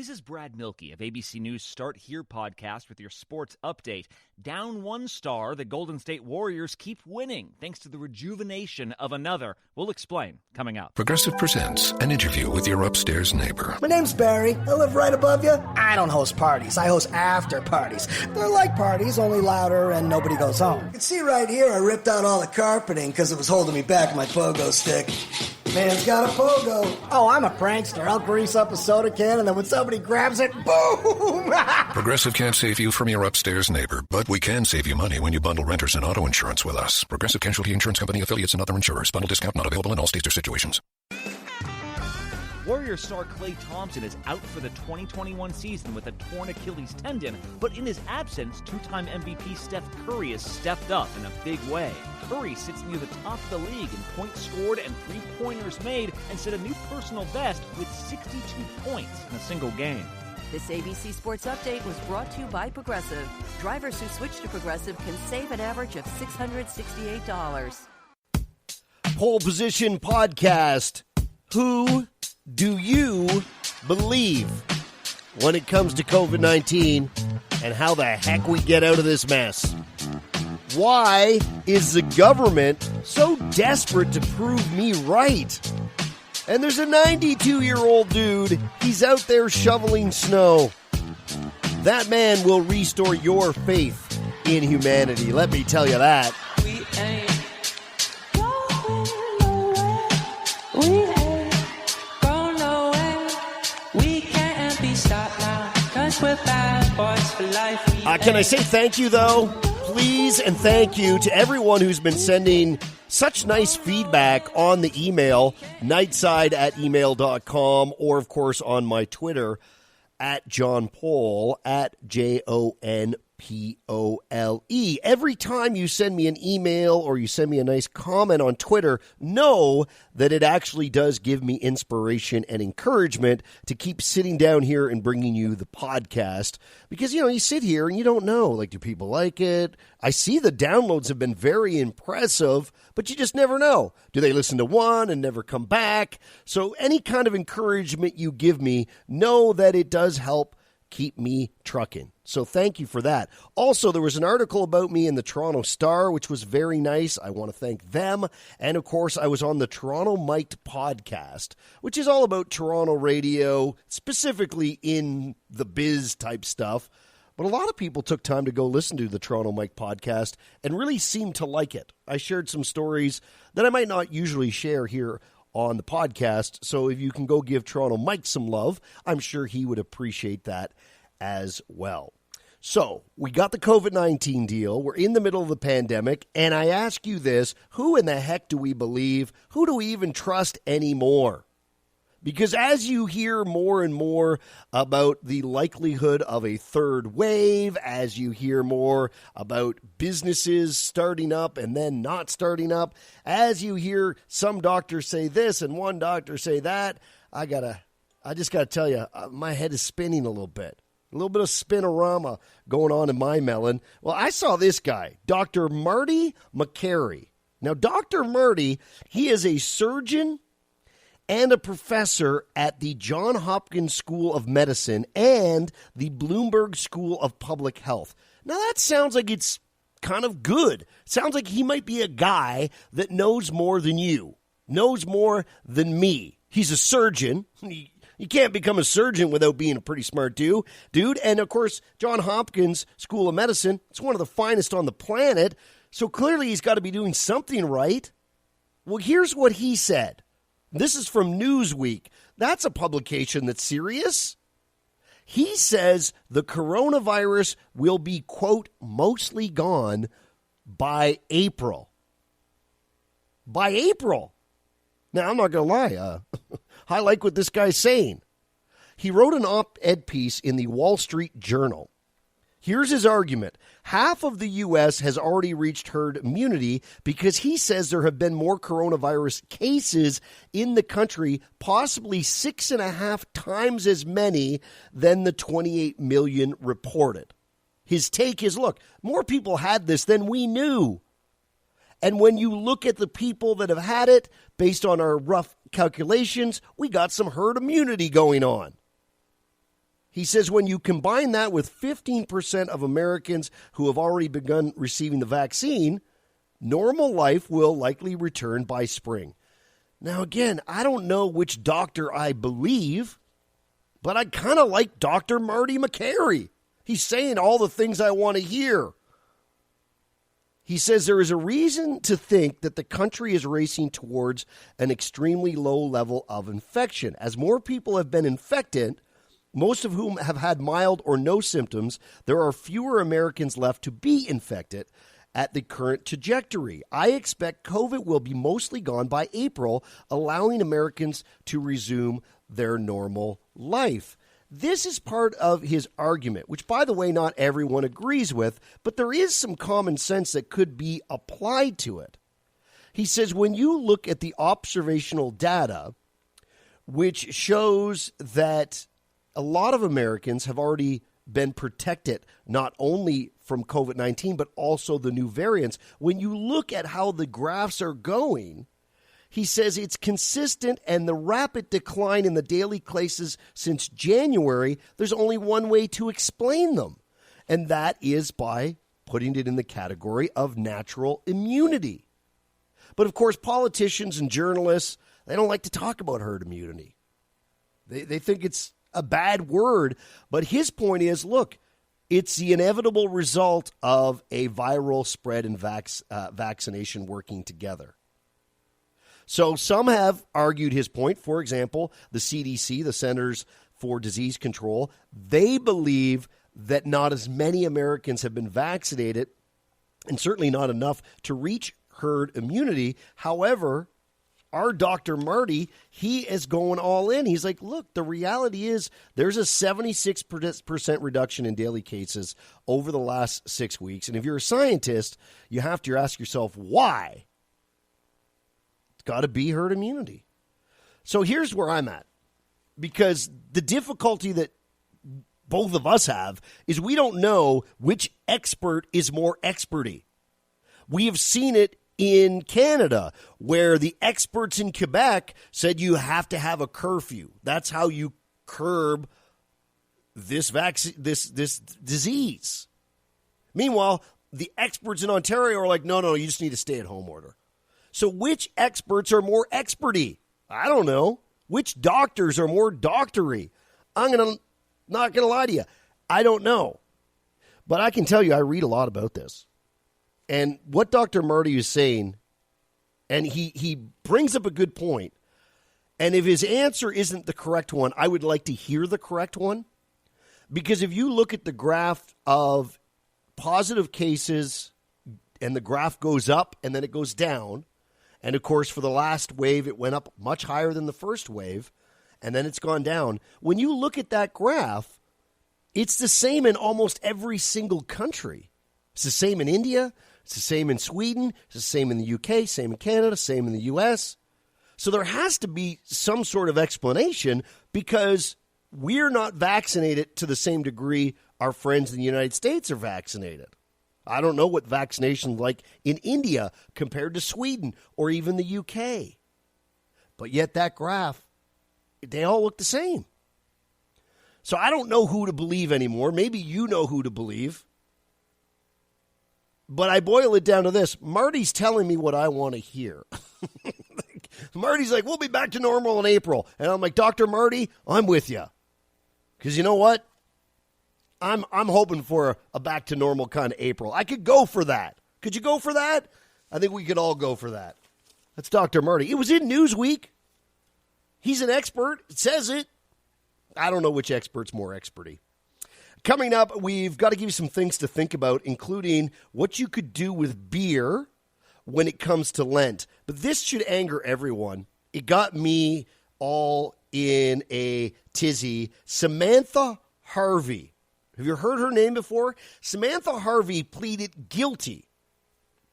This is Brad Milkey of ABC News Start Here podcast with your sports update. Down one star, the Golden State Warriors keep winning thanks to the rejuvenation of another. We'll explain coming up. Progressive presents an interview with your upstairs neighbor. My name's Barry. I live right above you. I don't host parties. I host after parties. They're like parties, only louder and nobody goes home. You can see right here I ripped out all the carpeting because it was holding me back with my pogo stick. Man's got a pogo. Oh, I'm a prankster. I'll grease up a soda can and then when somebody grabs it, boom! Progressive can't save you from your upstairs neighbor, but we can save you money when you bundle renters and auto insurance with us. Progressive Casualty Insurance Company, affiliates, and other insurers. Bundle discount not available in all states or situations. Warriors star Klay Thompson is out for the 2021 season with a torn Achilles tendon, but in his absence, two-time MVP Steph Curry has stepped up in a big way. Curry sits near the top of the league in points scored and three-pointers made and set a new personal best with 62 points in a single game. This ABC Sports Update was brought to you by Progressive. Drivers who switch to Progressive can save an average of $668. Pole Position Podcast. Who do you believe when it comes to COVID-19 and how the heck we get out of this mess? Why is the government so desperate to prove me right? And there's a 92-year-old dude. He's out there shoveling snow. That man will restore your faith in humanity. Let me tell you that. We ain't going nowhere. We ain't going nowhere. We can't be stopped now, 'cause we're bad boys for life. Can I say thank you, though? Please and thank you to everyone who's been sending such nice feedback on the email, nightside@email.com, or, of course, on my Twitter, @JohnPole, @JONPOLE. Every time you send me an email or you send me a nice comment on Twitter, know that it actually does give me inspiration and encouragement to keep sitting down here and bringing you the podcast. Because, you sit here and you don't know, do people like it? I see the downloads have been very impressive, but you just never know. Do they listen to one and never come back? So any kind of encouragement you give me, know that it does help keep me trucking. So thank you for that. Also, there was an article about me in the Toronto Star, which was very nice. I want to thank them. And, of course, I was on the Toronto Mic'd podcast, which is all about Toronto radio, specifically in the biz type stuff. But a lot of people took time to go listen to the Toronto Mic'd podcast and really seemed to like it. I shared some stories that I might not usually share here on the podcast. So if you can go give Toronto Mike some love, I'm sure he would appreciate that as well. So we got the COVID-19 deal. We're in the middle of the pandemic. And I ask you this, who in the heck do we believe? Who do we even trust anymore? Because as you hear more and more about the likelihood of a third wave, as you hear more about businesses starting up and then not starting up, as you hear some doctors say this and one doctor say that, I just gotta tell you, my head is spinning a little bit. A little bit of spinorama going on in my melon. Well, I saw this guy, Dr. Marty McCary. Now, Dr. Marty, he is a surgeon and a professor at the Johns Hopkins School of Medicine and the Bloomberg School of Public Health. Now, that sounds like it's kind of good. Sounds like he might be a guy that knows more than you, knows more than me. He's a surgeon. You can't become a surgeon without being a pretty smart dude. And, of course, Johns Hopkins School of Medicine, it's one of the finest on the planet, so clearly he's got to be doing something right. Well, here's what he said. This is from Newsweek. That's a publication that's serious. He says the coronavirus will be, quote, mostly gone by April. By April. Now, I'm not going to lie. I like what this guy's saying. He wrote an op-ed piece in the Wall Street Journal. Here's his argument. Half of the U.S. has already reached herd immunity because he says there have been more coronavirus cases in the country, possibly 6.5 times as many than the 28 million reported. His take is, look, more people had this than we knew. And when you look at the people that have had it, based on our rough calculations, we got some herd immunity going on. He says when you combine that with 15% of Americans who have already begun receiving the vaccine, normal life will likely return by spring. Now, again, I don't know which doctor I believe, but I kind of like Dr. Marty McCary. He's saying all the things I want to hear. He says there is a reason to think that the country is racing towards an extremely low level of infection. As more people have been infected, most of whom have had mild or no symptoms, there are fewer Americans left to be infected at the current trajectory. I expect COVID will be mostly gone by April, allowing Americans to resume their normal life. This is part of his argument, which, by the way, not everyone agrees with, but there is some common sense that could be applied to it. He says when you look at the observational data, which shows that a lot of Americans have already been protected not only from COVID-19, but also the new variants. When you look at how the graphs are going, he says it's consistent, and the rapid decline in the daily cases since January, there's only one way to explain them, and that is by putting it in the category of natural immunity. But, of course, politicians and journalists, they don't like to talk about herd immunity. They think it's a bad word, but his point is, look, it's the inevitable result of a viral spread and vaccination working together. So some have argued his point. For example, the CDC, the Centers for Disease Control, they believe that not as many Americans have been vaccinated, and certainly not enough to reach herd immunity. However, our Dr. Marty, he is going all in. He's like, look, the reality is there's a 76% reduction in daily cases over the last 6 weeks. And if you're a scientist, you have to ask yourself, why? It's got to be herd immunity. So here's where I'm at. Because the difficulty that both of us have is we don't know which expert is more experty. We have seen it in Canada, where the experts in Quebec said you have to have a curfew. That's how you curb this disease. Meanwhile, the experts in Ontario are like, no, you just need a stay-at-home order. So which experts are more experty? I don't know. Which doctors are more doctory? Not going to lie to you. I don't know. But I can tell you I read a lot about this. And what Dr. Marty is saying, and he brings up a good point, and if his answer isn't the correct one, I would like to hear the correct one. Because if you look at the graph of positive cases, and the graph goes up and then it goes down, and of course for the last wave it went up much higher than the first wave, and then it's gone down. When you look at that graph, it's the same in almost every single country. It's the same in India. It's the same in Sweden. It's the same in the UK, same in Canada, same in the US. So there has to be some sort of explanation because we're not vaccinated to the same degree our friends in the United States are vaccinated. I don't know what vaccination's like in India compared to Sweden or even the UK. But yet that graph, they all look the same. So I don't know who to believe anymore. Maybe you know who to believe. But I boil it down to this. Marty's telling me what I want to hear. Marty's like, we'll be back to normal in April. And I'm like, Dr. Marty, I'm with you. Because you know what? I'm hoping for a back to normal kind of April. I could go for that. Could you go for that? I think we could all go for that. That's Dr. Marty. It was in Newsweek. He's an expert. It says it. I don't know which expert's more experty. Coming up, we've got to give you some things to think about, including what you could do with beer when it comes to Lent. But this should anger everyone. It got me all in a tizzy. Samantha Harvey. Have you heard her name before? Samantha Harvey pleaded guilty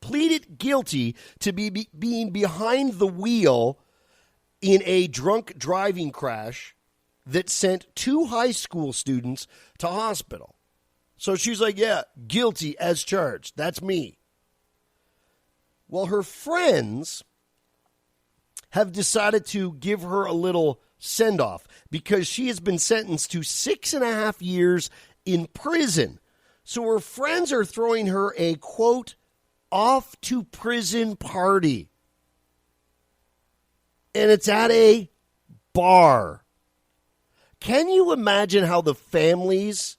to being behind the wheel in a drunk driving crash that sent 2 high school students to hospital. So she's like, yeah, guilty as charged. That's me. Well, her friends have decided to give her a little send-off because she has been sentenced to 6.5 years in prison. So her friends are throwing her a, quote, off to prison party. And it's at a bar. Can you imagine how the families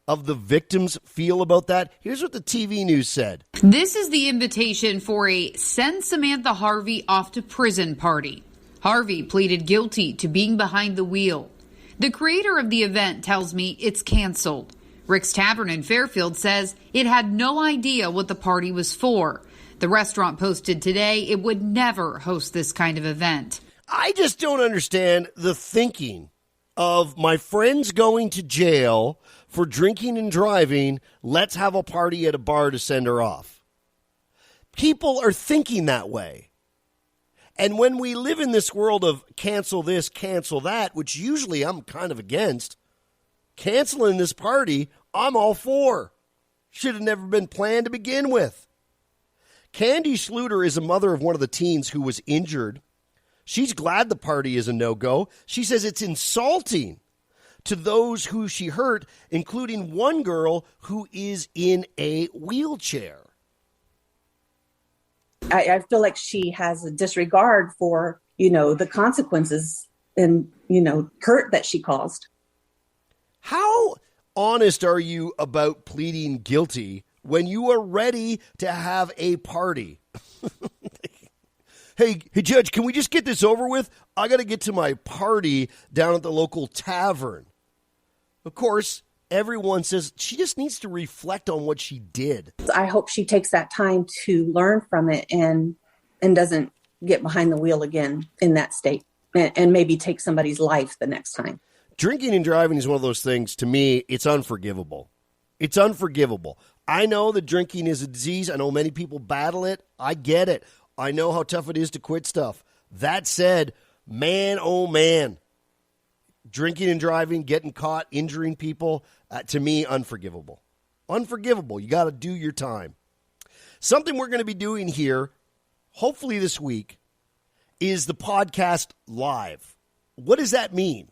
of the victims feel about that? Here's what the TV news said. This is the invitation for a send Samantha Harvey off to prison party. Harvey pleaded guilty to being behind the wheel. The creator of the event tells me it's canceled. Rick's Tavern in Fairfield says it had no idea what the party was for. The restaurant posted today it would never host this kind of event. I just don't understand the thinking of my friends going to jail for drinking and driving. Let's have a party at a bar to send her off. People are thinking that way. And when we live in this world of cancel this, cancel that, which usually I'm kind of against, canceling this party, I'm all for. Should have never been planned to begin with. Candy Schluter is a mother of one of the teens who was injured. She's glad the party is a no-go. She says it's insulting to those who she hurt, including one girl who is in a wheelchair. I feel like she has a disregard for, the consequences and, hurt that she caused. How honest are you about pleading guilty when you are ready to have a party? Hey, Judge, can we just get this over with? I got to get to my party down at the local tavern. Of course, everyone says she just needs to reflect on what she did. I hope she takes that time to learn from it and doesn't get behind the wheel again in that state and maybe take somebody's life the next time. Drinking and driving is one of those things, to me, it's unforgivable. It's unforgivable. I know that drinking is a disease. I know many people battle it. I get it. I know how tough it is to quit stuff. That said, man, oh man, drinking and driving, getting caught, injuring people, to me, unforgivable. Unforgivable. You got to do your time. Something we're going to be doing here, hopefully this week, is the podcast live. What does that mean?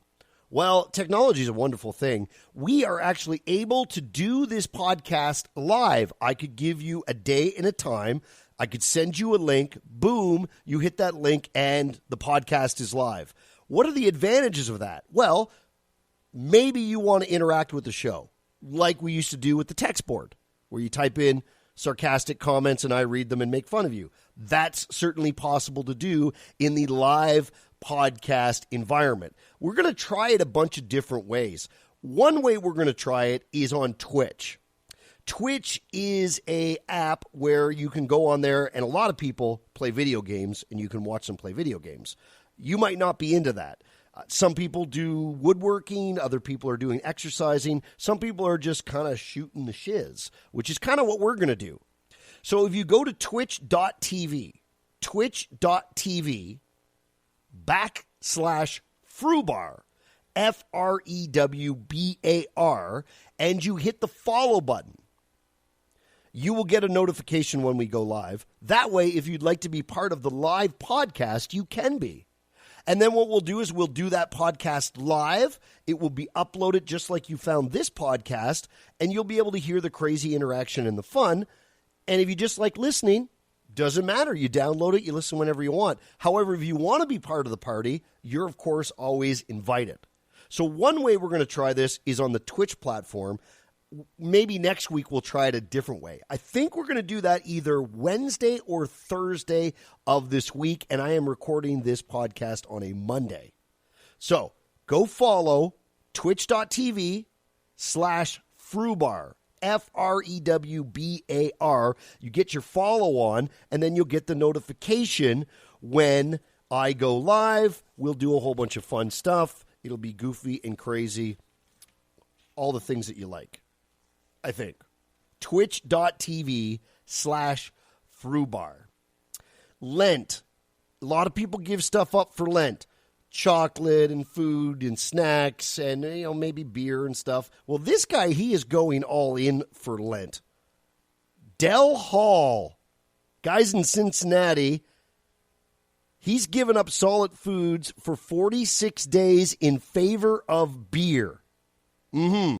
Well, technology is a wonderful thing. We are actually able to do this podcast live. I could give you a day and a time. I could send you a link. Boom, you hit that link and the podcast is live. What are the advantages of that? Well, maybe you want to interact with the show like we used to do with the text board, where you type in sarcastic comments and I read them and make fun of you. That's certainly possible to do in the live podcast environment. We're going to try it a bunch of different ways. One way we're going to try it is on Twitch. Twitch is a app where you can go on there and a lot of people play video games and you can watch them play video games. You might not be into that. Some people do woodworking. Other people are doing exercising. Some people are just kind of shooting the shiz, which is kind of what we're going to do. So if you go to twitch.tv, twitch.tv/Frubar, FREWBAR, and you hit the follow button, you will get a notification when we go live. That way, if you'd like to be part of the live podcast, you can be. And then what we'll do is we'll do that podcast live. It will be uploaded just like you found this podcast, and you'll be able to hear the crazy interaction and the fun. And if you just like listening, doesn't matter. You download it, you listen whenever you want. However, if you want to be part of the party, you're, of course, always invited. So one way we're going to try this is on the Twitch platform. Maybe next week we'll try it a different way. I think we're going to do that either Wednesday or Thursday of this week, and I am recording this podcast on a Monday. So go follow twitch.tv/Frubar, FREWBAR. You get your follow on, and then you'll get the notification when I go live. We'll do a whole bunch of fun stuff. It'll be goofy and crazy. All the things that you like, I think. Twitch.tv/Frubar. Lent. A lot of people give stuff up for Lent. Chocolate and food and snacks and, maybe beer and stuff. Well, this guy, he is going all in for Lent. Del Hall. Guys in Cincinnati. He's given up solid foods for 46 days in favor of beer. Mm-hmm.